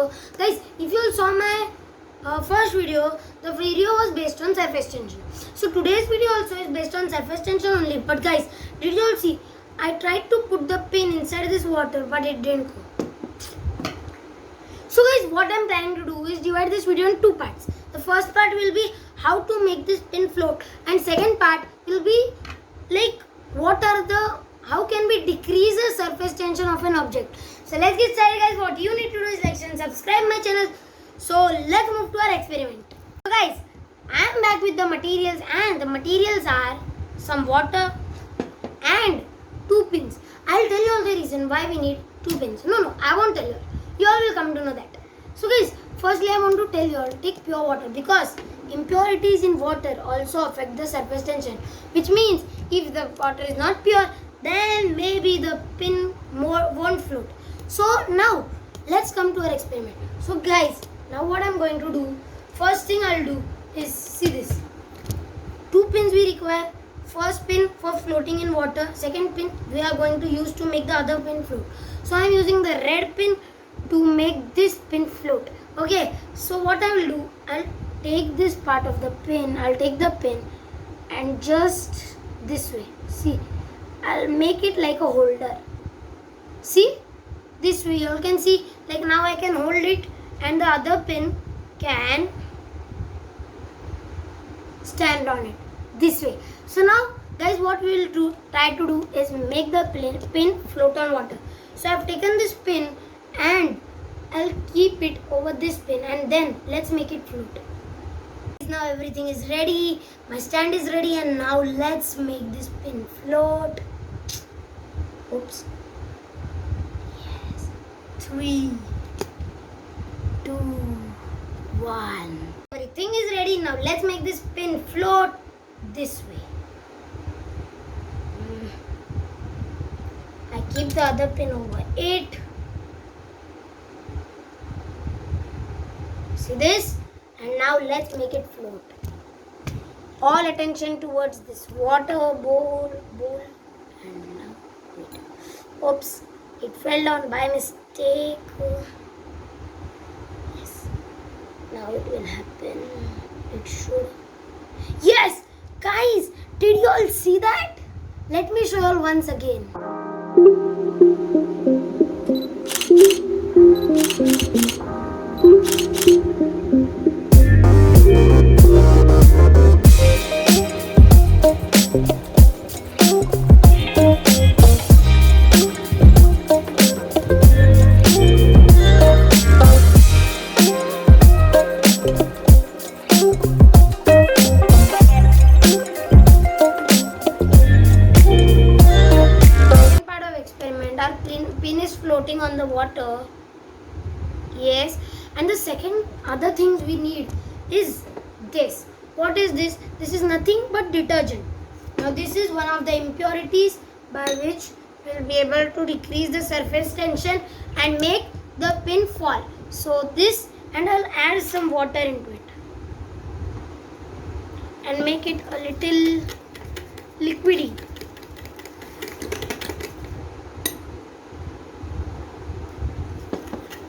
So guys, if you all saw my first video, the video was based on surface tension. So today's video also is based on surface tension only. But guys, did you all see? I tried to put the pin inside this water, but it didn't go. So guys, what I'm planning to do is divide this video in two parts. The first part will be how to make this pin float, and second part will be like how can we decrease the surface tension of an object. So let's get started guys. What you need to do is like and subscribe my channel. So let's move to our experiment. So guys, I am back with the materials, and the materials are some water and two pins. I'll tell you all the reason why we need two pins. No, I won't tell you. You all will come to know that. So guys, firstly I want to tell you all, take pure water, because impurities in water also affect the surface tension. Which means if the water is not pure, then maybe the pin won't float. So now let's come to our experiment. So guys, now what I'm going to do, first thing I'll do is, see this. Two pins we require. First pin for floating in water. Second pin we are going to use to make the other pin float. So I'm using the red pin to make this pin float. Okay, so what I will do, I'll take this part of the pin, I'll take the pin and just this way, see, I'll make it like a holder. See, this way you all can see, like now I can hold it and the other pin can stand on it, this way. So now guys, what we will try to do is make the pin float on water. So I've taken this pin and I'll keep it over this pin, and then let's make it float. Now everything is ready, my stand is ready, and now let's make this pin float. Oops. Yes. 3, 2, 1. Everything is ready. Now let's make this pin float this way. I keep the other pin over it. See this? And now let's make it float. All attention towards this water bowl. And now, wait. Oops, it fell down by mistake. Yes. Now it will happen. It should. Yes! Guys, did you all see that? Let me show you all once again. Pin is floating on the water. Yes, and the second other things we need is this. What is this? This is nothing but detergent. Now this is one of the impurities by which we'll be able to decrease the surface tension and make the pin fall. So this, and I'll add some water into it and make it a little liquidy.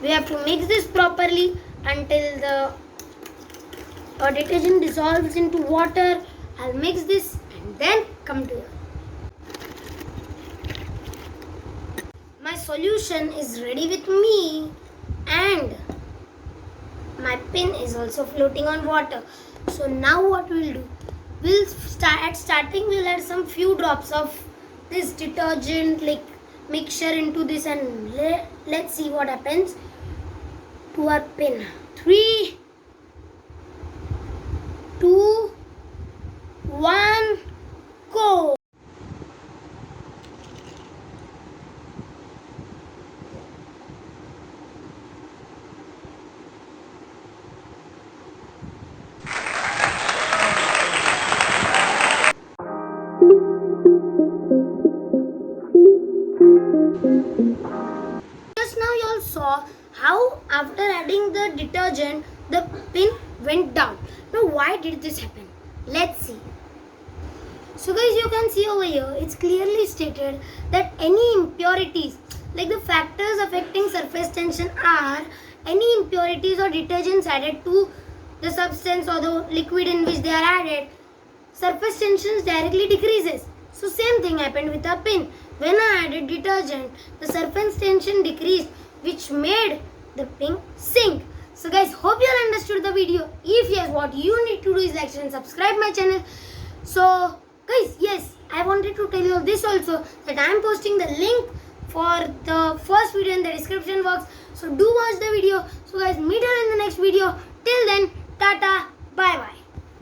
We have to mix this properly until the detergent dissolves into water. I'll mix this and then come to you. My solution is ready with me, and my pin is also floating on water. So now what we'll do, we'll starting we'll add some few drops of this detergent like mixture into this, and let's see what happens to our pin. 3, 2, 1, go! Just now you all saw how after adding the detergent the pin went down. Now why did this happen? Let's see. So guys, you can see over here it's clearly stated that any impurities, like the factors affecting surface tension are any impurities or detergents added to the substance or the liquid in which they are added, surface tension directly decreases. So same thing happened with a pin. When I added detergent, the surface tension decreased, which made the pin sink. So guys, hope you all understood the video. If yes, what you need to do is like, share and subscribe my channel. So guys, yes, I wanted to tell you this also, that I am posting the link for the first video in the description box. So do watch the video. So guys, meet you in the next video. Till then, tata, bye bye.